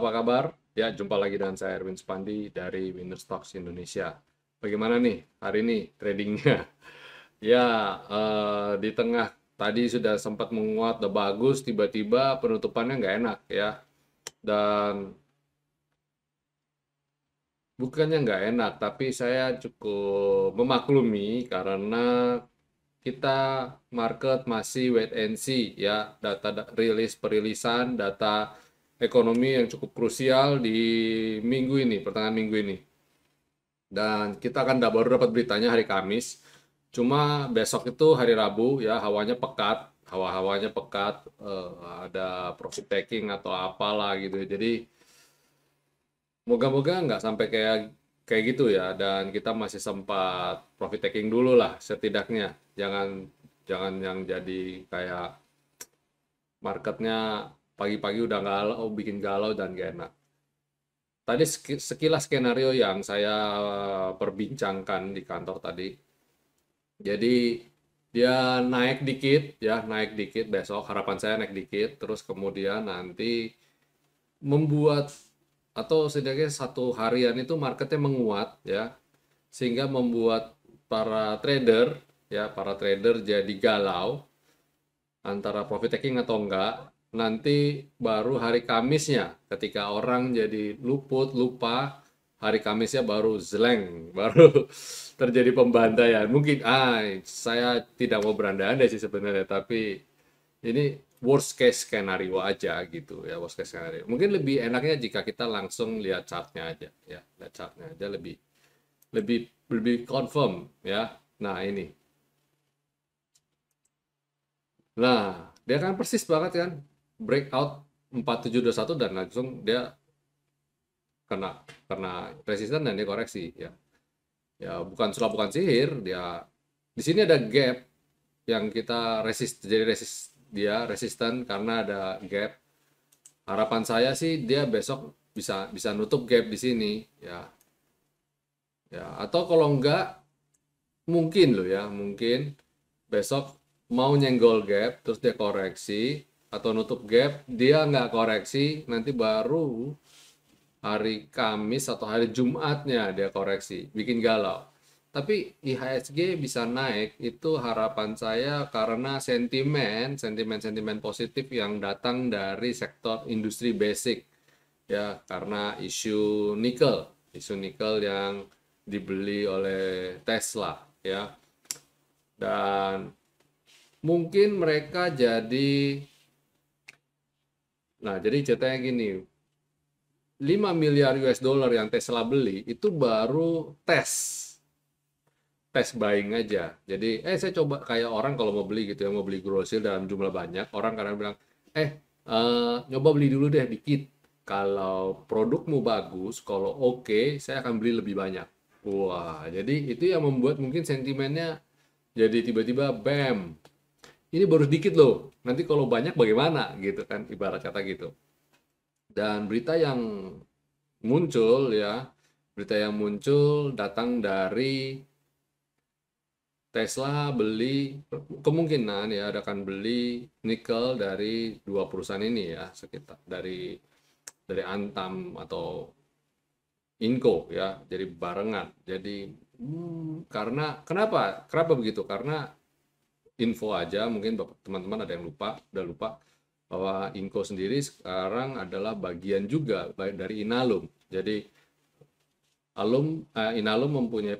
apa kabar? Ya, jumpa lagi dengan saya Erwin Spandi dari Winner Stocks Indonesia. Bagaimana nih hari ini tradingnya? Ya, di tengah tadi sudah sempat menguat, udah bagus, tiba-tiba penutupannya nggak enak ya. Dan bukannya nggak enak, tapi saya cukup memaklumi karena kita market masih wait and see ya, rilis perilisan data ekonomi yang cukup krusial di minggu ini, pertengahan minggu ini. Dan kita akan baru dapat beritanya hari Kamis. Cuma besok itu hari Rabu ya, hawanya pekat, hawa-hawanya pekat, ada profit taking atau apalah gitu. Jadi moga-moga nggak sampai kayak kayak gitu ya, dan kita masih sempat profit taking dulu lah setidaknya. Jangan jangan yang jadi kayak marketnya pagi-pagi udah galau, bikin galau dan gak enak. Tadi sekilas skenario yang saya perbincangkan di kantor tadi. Jadi dia naik dikit ya, naik dikit besok. Harapan saya naik dikit, terus kemudian nanti membuat atau setidaknya satu harian itu marketnya menguat ya, sehingga membuat para trader jadi galau antara profit taking atau enggak. Nanti baru hari Kamisnya ketika orang jadi luput, lupa, hari Kamisnya baru zeleng, baru terjadi pembantaian. Mungkin saya tidak mau berandai-andai sih sebenarnya, tapi ini worst case skenario aja gitu ya, worst case skenario. Mungkin lebih enaknya jika kita langsung lihat chartnya aja ya, lihat chartnya aja lebih lebih lebih confirm ya. Nah, ini. Nah, dia kan persis banget kan, breakout 4721 dan langsung dia kena kena resisten dan dia koreksi ya. Ya bukan sulap bukan sihir, dia di sini ada gap yang kita jadi resisten karena ada gap. Harapan saya sih dia besok bisa bisa nutup gap di sini ya. Ya, atau kalau enggak mungkin loh ya, mungkin besok mau nyenggol gap terus dia koreksi atau nutup gap, dia nggak koreksi, nanti baru hari Kamis atau hari Jumatnya dia koreksi, bikin galau. Tapi IHSG bisa naik itu harapan saya karena sentimen positif yang datang dari sektor industri basic ya, karena isu nikel yang dibeli oleh Tesla ya. Dan mungkin mereka jadi ceritanya gini, 5 miliar US dollar yang Tesla beli itu baru tes buying aja. Jadi saya coba kayak orang kalau mau beli gitu ya, mau beli grosir dalam jumlah banyak, orang kadang bilang nyoba beli dulu deh dikit, kalau produkmu bagus, kalau oke, saya akan beli lebih banyak. Wah, jadi itu yang membuat mungkin sentimennya jadi tiba-tiba bam, ini baru sedikit loh, nanti kalau banyak bagaimana gitu kan, ibarat kata gitu. Dan berita yang muncul datang dari Tesla beli, kemungkinan ya akan beli nikel dari dua perusahaan ini ya, sekitar dari Antam atau Inco ya, jadi barengan. Jadi karena kenapa begitu? Karena info aja, mungkin teman-teman ada yang udah lupa bahwa Inco sendiri sekarang adalah bagian juga dari Inalum. Jadi Inalum mempunyai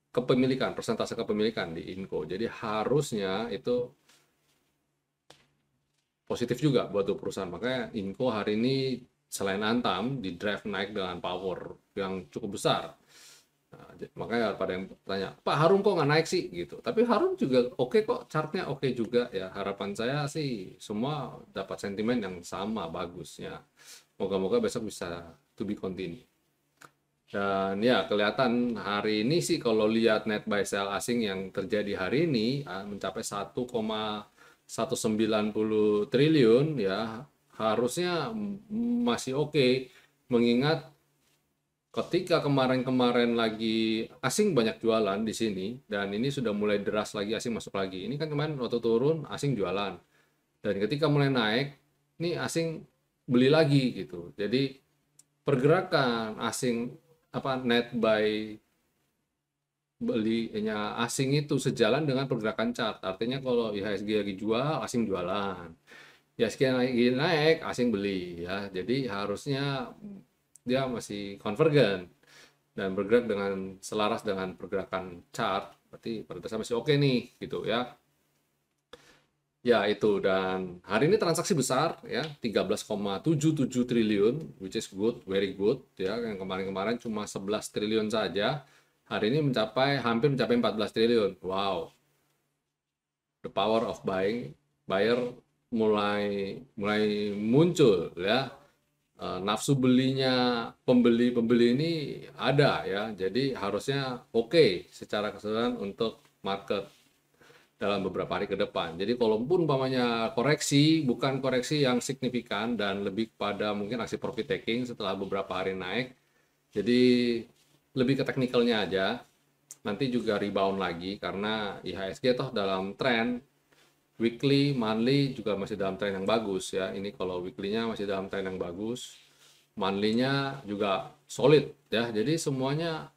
kepemilikan, persentase kepemilikan di Inco. Jadi harusnya itu positif juga buat dua perusahaan. Makanya Inco hari ini selain Antam di drive naik dengan power yang cukup besar. Nah, makanya pada yang tanya, Pak Harum kok nggak naik sih gitu. Tapi Harum juga oke kok, chartnya oke juga ya. Harapan saya sih semua dapat sentimen yang sama bagusnya. Moga-moga besok bisa to be continue. Dan ya kelihatan hari ini sih kalau lihat net buy sell asing yang terjadi hari ini mencapai 1,190 triliun ya, harusnya masih oke, mengingat ketika kemarin-kemarin lagi asing banyak jualan di sini dan ini sudah mulai deras lagi asing masuk lagi. Ini kan kemarin waktu turun asing jualan dan ketika mulai naik ini asing beli lagi gitu. Jadi pergerakan asing apa net buy belinya asing itu sejalan dengan pergerakan chart. Artinya kalau IHSG lagi jual, asing jualan. IHSG lagi naik, asing beli ya. Jadi harusnya dia masih convergen dan bergerak dengan selaras dengan pergerakan chart. Berarti pada dasarnya masih oke nih gitu ya. Ya itu, dan hari ini transaksi besar ya 13,77 triliun, which is good, very good ya. Yang kemarin-kemarin cuma 11 triliun saja, hari ini hampir mencapai 14 triliun. Wow, the power of buying, buyer mulai mulai muncul ya. Nafsu belinya pembeli-pembeli ini ada ya. Jadi harusnya oke secara keseluruhan untuk market dalam beberapa hari ke depan. Jadi kalaupun umpamanya koreksi, bukan koreksi yang signifikan dan lebih pada mungkin aksi profit taking setelah beberapa hari naik. Jadi lebih ke teknikalnya aja. Nanti juga rebound lagi karena IHSG toh dalam tren weekly, monthly juga masih dalam tren yang bagus ya. Ini kalau weekly-nya masih dalam tren yang bagus, monthly-nya juga solid ya. Jadi semuanya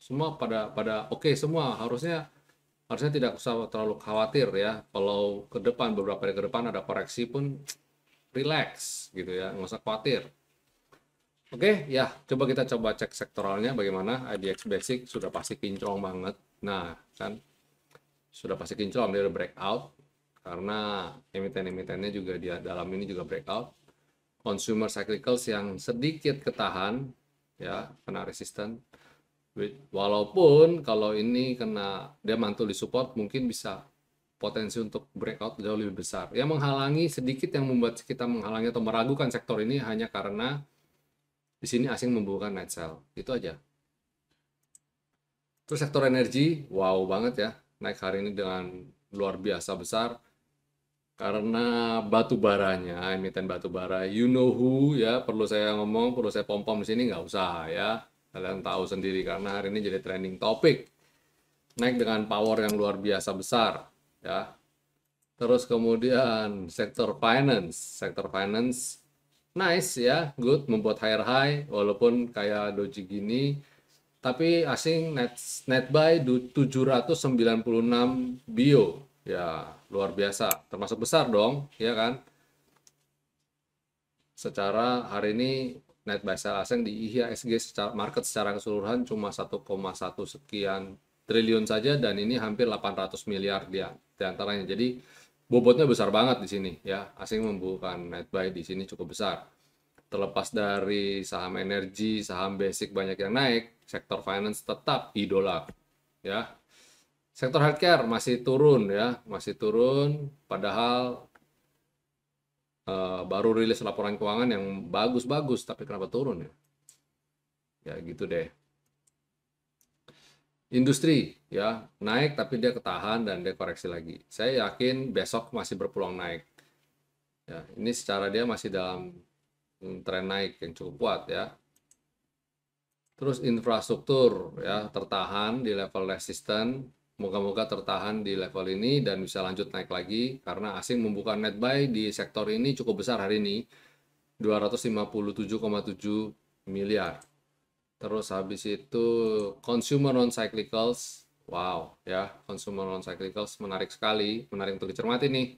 semua pada oke semua. Harusnya tidak usah terlalu khawatir ya. Kalau ke depan beberapa hari ke depan ada koreksi pun relax gitu ya, nggak usah khawatir. Oke ya, coba cek sektoralnya bagaimana. IDX Basic sudah pasti kinclong banget. Nah kan sudah pasti kinclong, dia udah breakout karena emiten-emitennya juga di dalam ini juga breakout. Consumer cyclicals yang sedikit ketahan ya, kena resisten. Walaupun kalau ini kena dia mantul di support, mungkin bisa potensi untuk breakout jauh lebih besar. Yang menghalangi sedikit, yang membuat kita menghalangi atau meragukan sektor ini hanya karena di sini asing membuka net sell. Itu aja. Terus sektor energi, wow banget ya, naik hari ini dengan luar biasa besar karena batu baranya, emiten batu bara, you know who ya, perlu saya ngomong, perlu saya pom-pom di sini nggak usah ya. Kalian tahu sendiri karena hari ini jadi trending topik. Naik dengan power yang luar biasa besar ya. Terus kemudian sektor finance nice ya, good, membuat higher high walaupun kayak doji gini, tapi asing net buy 796 bio ya, luar biasa, termasuk besar dong ya kan. Secara hari ini net buy sell asing di IHSG secara market secara keseluruhan cuma 1,1 sekian triliun saja, dan ini hampir 800 miliar di antaranya. Jadi bobotnya besar banget di sini ya. Asing membukukan net buy di sini cukup besar. Terlepas dari saham energi, saham basic banyak yang naik, sektor finance tetap idola ya. Sektor healthcare masih turun ya, masih turun padahal baru rilis laporan keuangan yang bagus-bagus, tapi kenapa turun ya? Ya gitu deh. Industri ya naik tapi dia ketahan dan dia koreksi lagi. Saya yakin besok masih berpeluang naik. Ya, ini secara dia masih dalam tren naik yang cukup kuat ya. Terus infrastruktur ya tertahan di level resisten. Moga-moga tertahan di level ini dan bisa lanjut naik lagi karena asing membuka net buy di sektor ini cukup besar hari ini, 257,7 miliar. Terus habis itu consumer non cyclicals, wow ya, consumer non cyclicals menarik sekali, menarik untuk dicermati nih.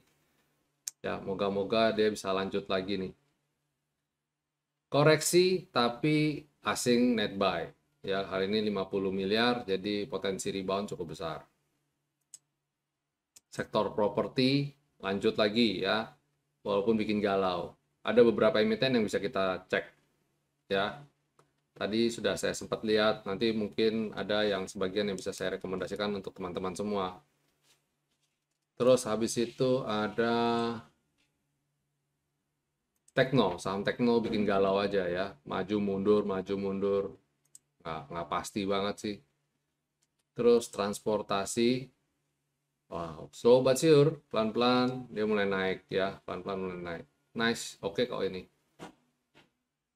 Ya, moga-moga dia bisa lanjut lagi nih. Koreksi tapi asing net buy. Ya, hari ini 50 miliar, jadi potensi rebound cukup besar. Sektor properti lanjut lagi ya, walaupun bikin galau. Ada beberapa emiten yang bisa kita cek ya. Tadi sudah saya sempat lihat, nanti mungkin ada yang sebagian yang bisa saya rekomendasikan untuk teman-teman semua. Terus habis itu ada Tekno, saham Tekno bikin galau aja ya, maju mundur, nggak pasti banget sih. Terus transportasi, wow, slow but sure, pelan-pelan dia mulai naik ya, pelan-pelan mulai naik. Nice, oke kok ini.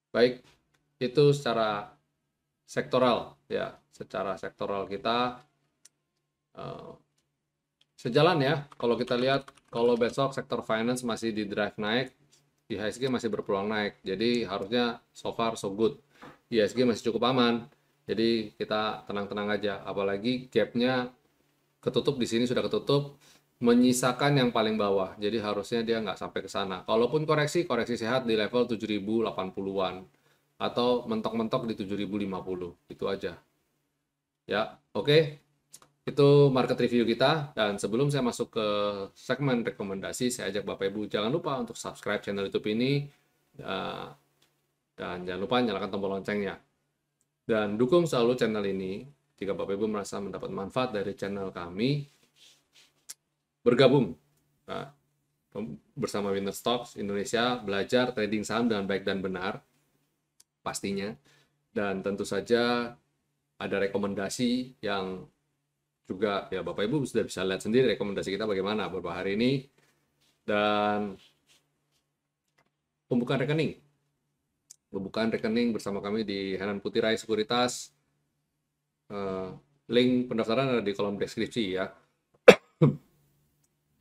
Baik, itu secara sektoral ya, secara sektoral kita sejalan ya. Kalau kita lihat, kalau besok sektor finance masih di drive naik, IHSG masih berpeluang naik. Jadi harusnya so far so good. IHSG masih cukup aman. Jadi kita tenang-tenang aja. Apalagi gapnya ketutup di sini sudah ketutup, menyisakan yang paling bawah. Jadi harusnya dia nggak sampai ke sana. Kalaupun koreksi, koreksi sehat di level 7.080-an atau mentok-mentok di 7.050. Itu aja. Ya, oke. Itu market review kita. Dan sebelum saya masuk ke segmen rekomendasi, saya ajak Bapak Ibu jangan lupa untuk subscribe channel YouTube ini eh, dan jangan lupa nyalakan tombol loncengnya. Dan dukung selalu channel ini jika Bapak Ibu merasa mendapat manfaat dari channel kami. Bergabung bersama Winner Stocks Indonesia, belajar trading saham dengan baik dan benar pastinya. Dan tentu saja ada rekomendasi yang juga ya Bapak Ibu sudah bisa lihat sendiri rekomendasi kita bagaimana beberapa hari ini. Dan pembukaan rekening bersama kami di Henan Putirai Sekuritas. Link pendaftaran ada di kolom deskripsi ya.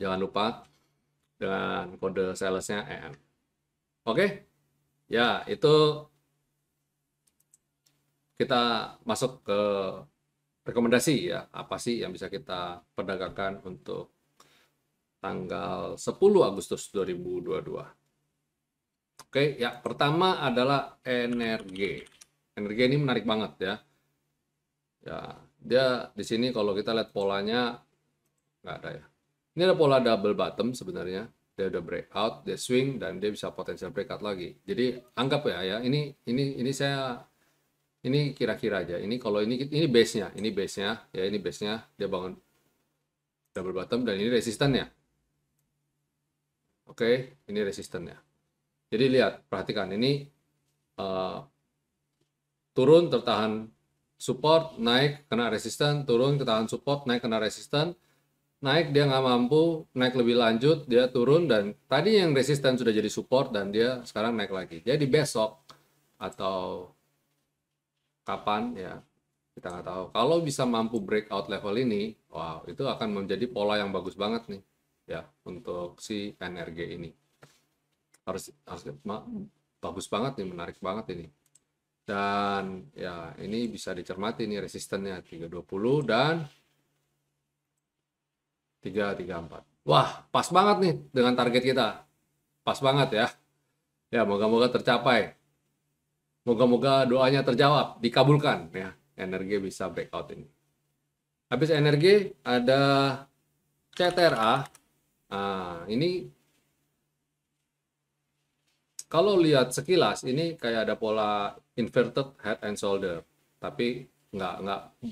Jangan lupa dengan kode salesnya EM. Oke, ya itu kita masuk ke rekomendasi ya. Apa sih yang bisa kita perdagangkan untuk tanggal 10 Agustus 2022. Oke, ya pertama adalah energi. Energi ini menarik banget ya. Ya, dia di sini kalau kita lihat polanya nggak ada ya. Ini ada pola double bottom sebenarnya. Dia udah breakout, dia swing dan dia bisa potensial breakout lagi. Jadi anggap ya ini saya ini kira-kira aja. Ini kalau ini base-nya, ya ini base-nya dia bangun double bottom dan ini resistannya. Oke, ini resistannya. Jadi lihat, perhatikan ini turun tertahan support, naik kena resisten, turun tertahan support, naik kena resisten, naik dia nggak mampu, naik lebih lanjut, dia turun dan tadi yang resisten sudah jadi support dan dia sekarang naik lagi. Jadi besok atau kapan ya kita nggak tahu. Kalau bisa mampu breakout level ini, wow itu akan menjadi pola yang bagus banget nih ya untuk si energi ini. Harus bagus banget nih, menarik banget ini. Dan ya ini bisa dicermati nih resistennya 320 dan 334. Wah, pas banget nih dengan target kita. Pas banget ya. Ya, moga-moga tercapai. Moga-moga doanya terjawab, dikabulkan ya. Energi bisa breakout ini. Habis energi ada CTRA. Nah, ini kalau lihat sekilas ini kayak ada pola inverted head and shoulder, tapi nggak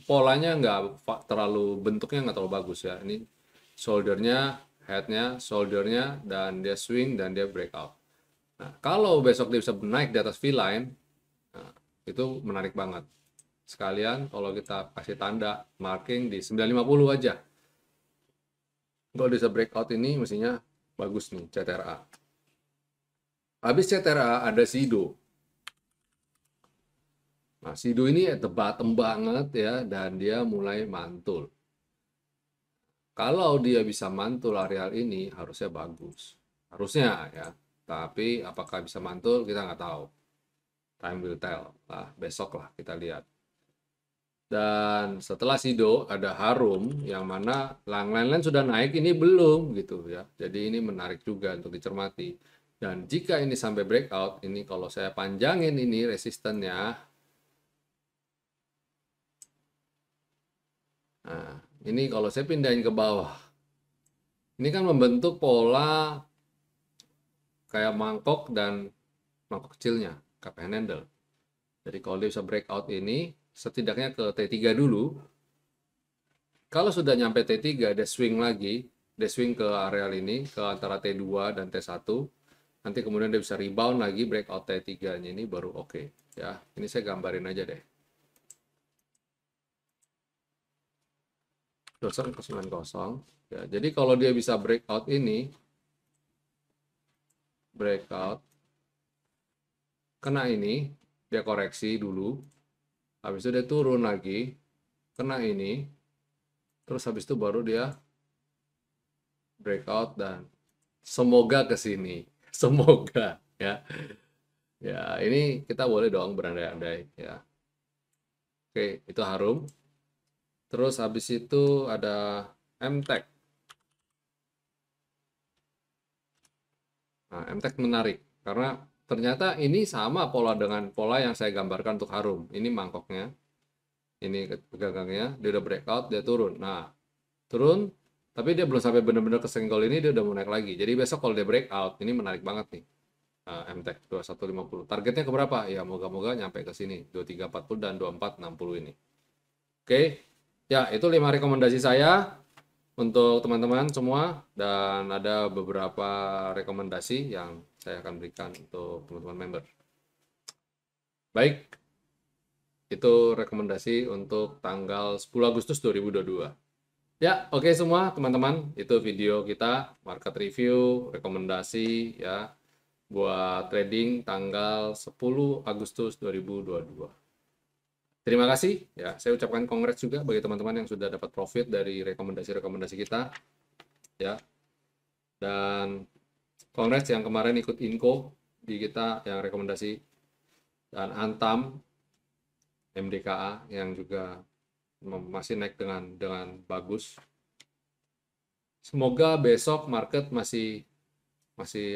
polanya nggak terlalu, bentuknya nggak terlalu bagus ya. Ini shouldernya, headnya, shouldernya, dan dia swing dan dia breakout. Nah, kalau besok dia bisa naik di atas V-line, nah, itu menarik banget. Sekalian kalau kita kasih tanda marking di 950 aja. Kalau bisa breakout ini mestinya bagus nih CTRA. Habis CTRA ada SIDO. Nah, SIDO ini at the bottom banget ya, dan dia mulai mantul. Kalau dia bisa mantul areal ini, harusnya bagus. Harusnya ya. Tapi apakah bisa mantul, kita nggak tahu. Time will tell. Nah, besok lah kita lihat. Dan setelah SIDO ada Harum, yang mana lain-lain sudah naik, ini belum gitu ya. Jadi ini menarik juga untuk dicermati. Dan jika ini sampai breakout, ini kalau saya panjangin ini resistennya, nah ini kalau saya pindahin ke bawah, ini kan membentuk pola kayak mangkok dan mangkok kecilnya, cup and handle. Jadi kalau dia bisa breakout ini, setidaknya ke T3 dulu. Kalau sudah nyampe T3, dia swing lagi, dia swing ke areal ini, ke antara T2 dan T1. Nanti kemudian dia bisa rebound lagi, breakout T3-nya ini baru oke. Ya, ini saya gambarin aja deh. Dosen ke 90. Ya, jadi kalau dia bisa breakout ini, breakout, kena ini, dia koreksi dulu, habis itu dia turun lagi, kena ini, terus habis itu baru dia breakout dan semoga ke sini. Semoga. Ya. Ya, ini kita boleh dong berandai-andai ya. Oke, itu Harum. Terus habis itu ada MTech. Nah, MTech menarik karena ternyata ini sama pola dengan pola yang saya gambarkan untuk Harum. Ini mangkoknya, ini gagangnya, dia udah breakout, dia turun. Nah, turun, tapi dia belum sampai benar-benar kesenggol ini, dia udah mau naik lagi. Jadi besok kalau dia breakout, ini menarik banget nih. MTech 2150. Targetnya ke berapa? Ya, moga-moga nyampe ke sini, 2340 dan 2460 ini. Oke, ya itu 5 rekomendasi saya untuk teman-teman semua dan ada beberapa rekomendasi yang saya akan berikan untuk teman-teman member. Baik, itu rekomendasi untuk tanggal 10 Agustus 2022. Ya, oke semua teman-teman, itu video kita market review, rekomendasi ya buat trading tanggal 10 Agustus 2022. Terima kasih. Ya, saya ucapkan congrats juga bagi teman-teman yang sudah dapat profit dari rekomendasi-rekomendasi kita. Ya, dan congrats yang kemarin ikut Inco di kita yang rekomendasi dan Antam MDKA yang juga masih naik dengan bagus. Semoga besok market masih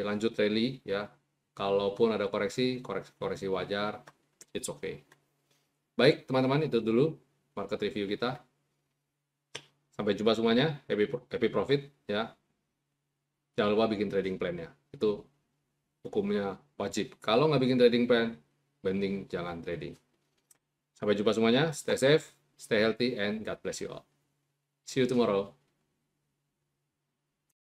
lanjut rally ya. Kalaupun ada koreksi wajar, it's okay. Baik, teman-teman, itu dulu market review kita. Sampai jumpa semuanya, happy profit ya. Jangan lupa bikin trading plan-nya. Itu hukumnya wajib. Kalau nggak bikin trading plan, mending jangan trading. Sampai jumpa semuanya, stay safe, stay healthy, and God bless you all. See you tomorrow.